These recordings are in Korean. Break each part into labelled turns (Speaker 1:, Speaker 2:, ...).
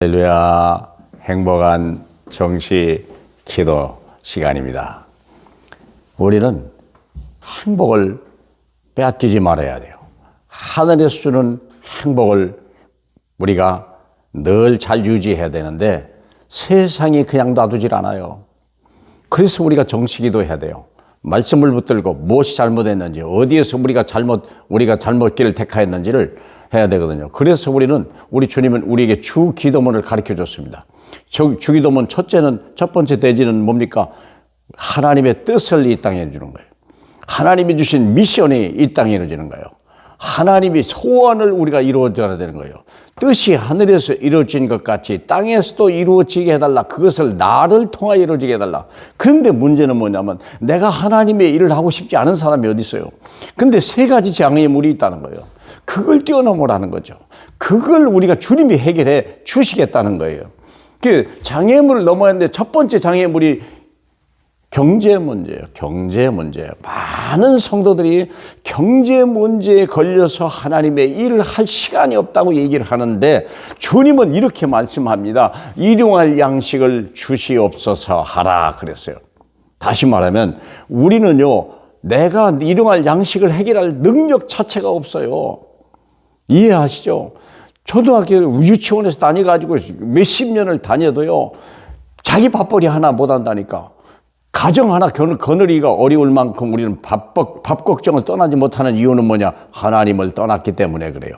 Speaker 1: 할렐루야, 행복한 정시 기도 시간입니다. 우리는 행복을 빼앗기지 말아야 돼요. 하늘에서 주는 행복을 우리가 늘 잘 유지해야 되는데 세상이 그냥 놔두질 않아요. 그래서 우리가 정시 기도해야 돼요. 말씀을 붙들고 무엇이 잘못했는지, 어디에서 우리가 잘못 길을 택하였는지를 해야 되거든요. 그래서 우리 주님은 우리에게 주 기도문을 가르쳐 줬습니다. 주 기도문 첫 번째 대지는 뭡니까? 하나님의 뜻을 이 땅에 이루는 거예요. 하나님이 주신 미션이 이 땅에 이루어지는 거예요. 하나님이 소원을 우리가 이루어져야 되는 거예요. 뜻이 하늘에서 이루어진 것 같이 땅에서도 이루어지게 해달라. 그것을 나를 통하여 이루어지게 해달라. 그런데 문제는 뭐냐면 내가 하나님의 일을 하고 싶지 않은 사람이 어디 있어요. 근데 세 가지 장애물이 있다는 거예요. 그걸 뛰어넘으라는 거죠. 그걸 우리가 주님이 해결해 주시겠다는 거예요. 그 장애물을 넘어야 하는데 첫 번째 장애물이 경제 문제예요. 경제 문제. 많은 성도들이 경제 문제에 걸려서 하나님의 일을 할 시간이 없다고 얘기를 하는데 주님은 이렇게 말씀합니다. 일용할 양식을 주시옵소서 하라 그랬어요. 다시 말하면 우리는요, 내가 일용할 양식을 해결할 능력 자체가 없어요. 이해하시죠? 초등학교 유치원에서 다녀가지고 몇십 년을 다녀도요, 자기 밥벌이 하나 못한다니까. 가정 하나 거느리기가 어려울 만큼 우리는 밥 걱정을 떠나지 못하는 이유는 뭐냐? 하나님을 떠났기 때문에 그래요.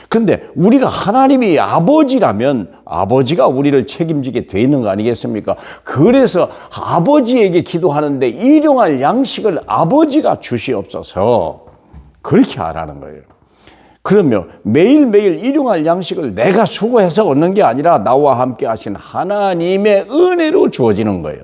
Speaker 1: 근데 우리가 하나님이 아버지라면 아버지가 우리를 책임지게 돼 있는 거 아니겠습니까? 그래서 아버지에게 기도하는데 일용할 양식을 아버지가 주시옵소서. 그렇게 하라는 거예요. 그러면 매일매일 일용할 양식을 내가 수고해서 얻는 게 아니라 나와 함께 하신 하나님의 은혜로 주어지는 거예요.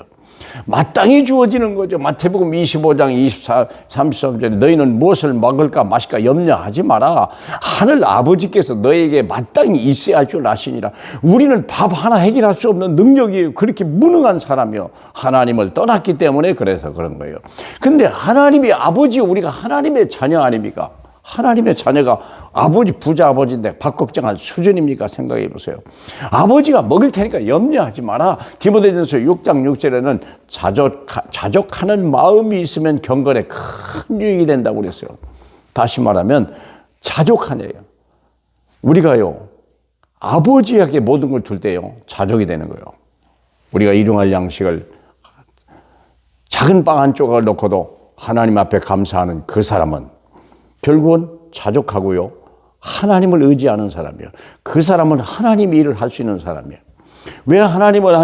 Speaker 1: 마땅히 주어지는 거죠. 마태복음 25장 24, 33절에 너희는 무엇을 먹을까 마실까 염려하지 마라. 하늘 아버지께서 너에게 마땅히 있어야 할 줄 아시니라. 우리는 밥 하나 해결할 수 없는 능력이 그렇게 무능한 사람이요. 하나님을 떠났기 때문에 그래서 그런 거예요. 근데 하나님이 아버지, 우리가 하나님의 자녀 아닙니까? 하나님의 자녀가 아버지, 부자 아버지인데 밥 걱정할 수준입니까? 생각해 보세요. 아버지가 먹을 테니까 염려하지 마라. 디모데전서 6장 6절에는 자족하는 마음이 있으면 경건에 큰 유익이 된다고 그랬어요. 다시 말하면 자족하네요. 우리가요, 아버지에게 모든 걸 둘 때요, 자족이 되는 거예요. 우리가 일용할 양식을 작은 빵 한 조각을 놓고도 하나님 앞에 감사하는 그 사람은 결국은 자족하고요, 하나님을 의지하는 사람이에요. 그 사람은 하나님이 일을 할 수 있는 사람이에요. 왜 하나님을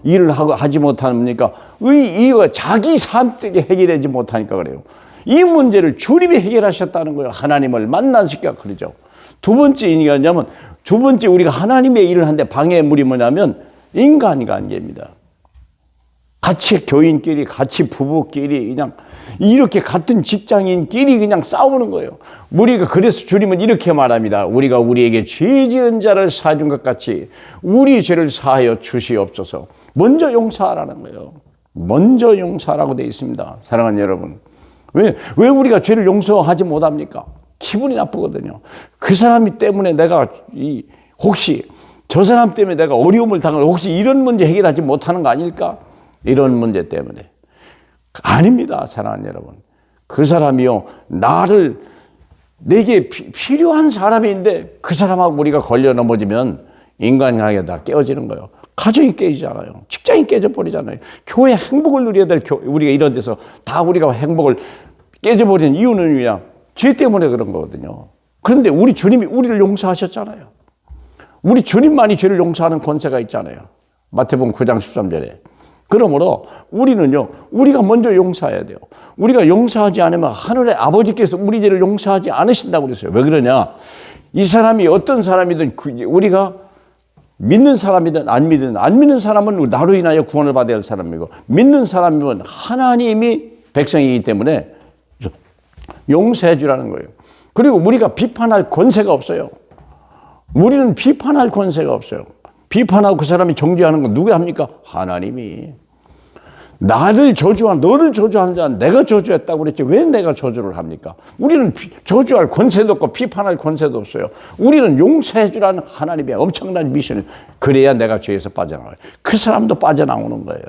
Speaker 1: 일을 하지 못합니까? 이유가 자기 삶 때문에 해결하지 못하니까 그래요. 이 문제를 주님이 해결하셨다는 거예요. 하나님을 만나시까 그러죠. 두 번째 우리가 하나님의 일을 하는데 방해물이 뭐냐면 인간관계입니다. 같이 교인끼리, 같이 부부끼리, 그냥 이렇게 같은 직장인끼리 그냥 싸우는 거예요. 우리가 그래서 주님은 이렇게 말합니다. 우리가 우리에게 죄 지은 자를 사준 것 같이 우리 죄를 사하여 주시옵소서. 먼저 용서하라는 거예요. 먼저 용서하라고 되어 있습니다. 사랑하는 여러분. 왜 우리가 죄를 용서하지 못합니까? 기분이 나쁘거든요. 그 사람이 때문에 내가 혹시 저 사람 때문에 내가 어려움을 당하고 혹시 이런 문제 해결하지 못하는 거 아닐까? 이런 문제 때문에. 아닙니다, 사랑하는 여러분. 그 사람이요, 내게 필요한 사람인데 그 사람하고 우리가 걸려 넘어지면 인간관계가 다 깨어지는 거예요. 가정이 깨지잖아요. 직장이 깨져버리잖아요. 교회 행복을 누려야 될 우리가 이런 데서 다 우리가 행복을 깨져버리는 이유는 그냥 죄 때문에 그런 거거든요. 그런데 우리 주님이 우리를 용서하셨잖아요. 우리 주님만이 죄를 용서하는 권세가 있잖아요. 마태복음 9장 13절에. 그러므로 우리는요, 우리가 먼저 용서해야 돼요. 우리가 용서하지 않으면 하늘의 아버지께서 우리 죄를 용서하지 않으신다고 그랬어요. 왜 그러냐? 이 사람이 어떤 사람이든 우리가 믿는 사람이든 안 믿는 사람은 나로 인하여 구원을 받아야 할 사람이고, 믿는 사람이면 하나님이 백성이기 때문에 용서해 주라는 거예요. 그리고 우리가 비판할 권세가 없어요. 우리는 비판할 권세가 없어요. 비판하고 그 사람이 정죄하는 건 누가 합니까? 하나님이. 나를 저주한, 너를 저주하는 자는 내가 저주했다고 그랬지 왜 내가 저주를 합니까? 우리는 저주할 권세도 없고 비판할 권세도 없어요. 우리는 용서해 주라는 하나님의 엄청난 미션이, 그래야 내가 죄에서 빠져나와요. 그 사람도 빠져나오는 거예요.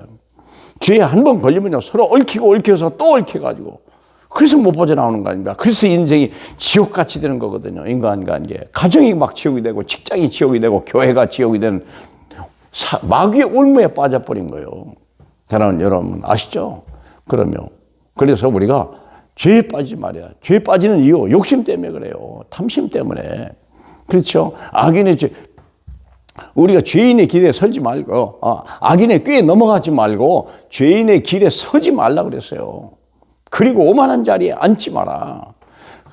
Speaker 1: 죄에 한 번 걸리면요 서로 얽히고 얽혀서 또 얽혀가지고, 그래서 못 빠져나오는 거 아닙니까? 그래서 인생이 지옥같이 되는 거거든요. 인간관계, 가정이 막 지옥이 되고 직장이 지옥이 되고 교회가 지옥이 되는 마귀의 올무에 빠져버린 거예요. 대단한 여러분 아시죠? 그래서 우리가 죄에 빠지지 말아야. 죄에 빠지는 이유 욕심 때문에 그래요. 탐심 때문에. 그렇죠? 우리가 죄인의 길에 서지 말고, 악인의 꾀에 넘어가지 말고 죄인의 길에 서지 말라 그랬어요. 그리고 오만한 자리에 앉지 마라.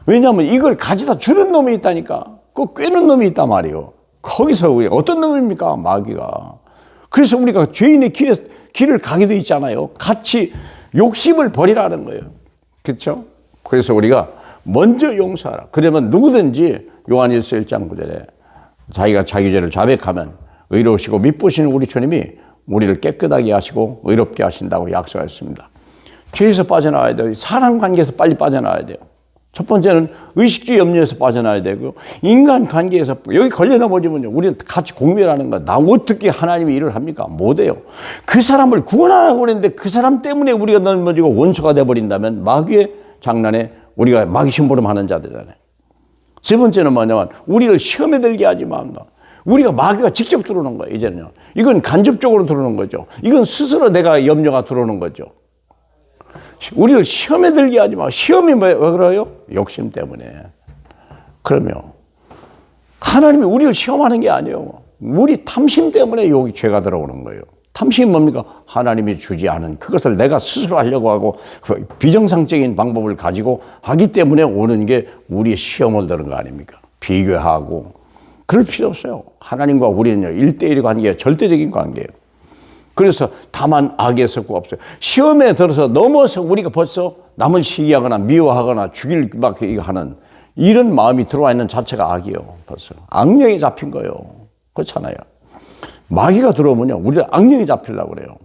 Speaker 1: 왜냐하면 이걸 가져다 주는 놈이 있다니까. 그 꾀는 놈이 있단 말이에요. 거기서 우리 어떤 놈입니까? 마귀가. 그래서 우리가 죄인의 길을 가게 돼 있잖아요. 같이 욕심을 버리라는 거예요. 그렇죠? 그래서 우리가 먼저 용서하라. 그러면 누구든지 요한일서 1장 9절에 자기가 자기 죄를 자백하면 의로우시고 미쁘시는 우리 주님이 우리를 깨끗하게 하시고 의롭게 하신다고 약속했습니다. 죄에서 빠져나와야 돼요. 사람 관계에서 빨리 빠져나와야 돼요. 첫 번째는 의식주의 염려에서 빠져나와야 되고, 인간 관계에서 여기 걸려 넘어지면요 우리는 같이 공멸하는 거야. 나 어떻게 하나님이 일을 합니까? 못해요. 그 사람을 구원하라고 했는데 그 사람 때문에 우리가 넘어지고 원수가 돼버린다면 마귀의 장난에 우리가 마귀 심부름하는 자 되잖아요. 세 번째는 뭐냐면 우리를 시험에 들게 하지 맙니다. 우리가 마귀가 직접 들어오는 거예요. 이제는요. 이건 간접적으로 들어오는 거죠. 이건 스스로 내가 염려가 들어오는 거죠. 우리를 시험에 들게 하지 마. 시험이 왜 그래요? 욕심 때문에. 그러면 하나님이 우리를 시험하는 게 아니에요. 우리 탐심 때문에 여기 죄가 들어오는 거예요. 탐심이 뭡니까? 하나님이 주지 않은 그것을 내가 스스로 하려고 하고 비정상적인 방법을 가지고 하기 때문에 오는 게 우리의 시험을 드는 거 아닙니까? 비교하고. 그럴 필요 없어요. 하나님과 우리는요 1대1 관계예요. 절대적인 관계예요. 그래서 다만 악에서 없어요. 시험에 들어서 넘어서 우리가 벌써 남을 시기하거나 미워하거나 죽일 막 하는 이런 마음이 들어와 있는 자체가 악이에요. 벌써 악령이 잡힌 거예요. 그렇잖아요. 마귀가 들어오면요 우리가 악령이 잡히려고 그래요.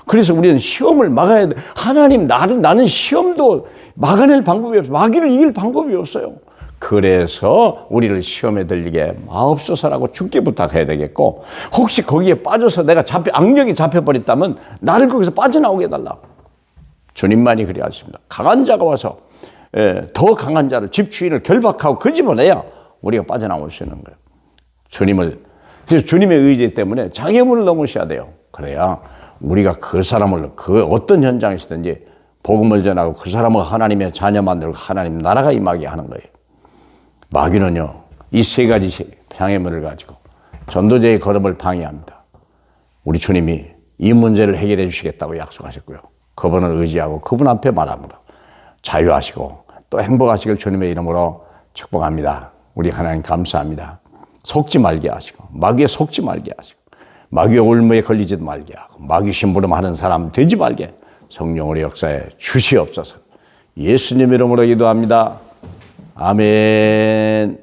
Speaker 1: 그래서 우리는 시험을 막아야 돼. 하나님 나는 시험도 막아낼 방법이 없어요. 마귀를 이길 방법이 없어요. 그래서 우리를 시험에 들리게 마옵소서라고 주께 부탁해야 되겠고, 혹시 거기에 빠져서 내가 악령이 잡혀버렸다면 나를 거기서 빠져나오게 해달라. 주님만이 그리 하십니다. 강한 자가 와서 더 강한 자를 집주인을 결박하고 끄집어내야 우리가 빠져나올 수 있는 거예요. 그래서 주님의 의지 때문에 장애물을 넘으셔야 돼요. 그래야 우리가 그 사람을 그 어떤 현장에서든지 복음을 전하고 그 사람을 하나님의 자녀 만들고 하나님 나라가 임하게 하는 거예요. 마귀는요 이 세 가지 장애물을 가지고 전도자의 걸음을 방해합니다. 우리 주님이 이 문제를 해결해 주시겠다고 약속하셨고요. 그분을 의지하고 그분 앞에 말합니다. 자유하시고 또 행복하시길 주님의 이름으로 축복합니다. 우리 하나님 감사합니다. 속지 말게 하시고 마귀에 속지 말게 하시고 마귀의 올무에 걸리지도 말게 하고 마귀 심부름하는 사람 되지 말게 성령으로 역사에 주시옵소서. 예수님 이름으로 기도합니다. 아멘.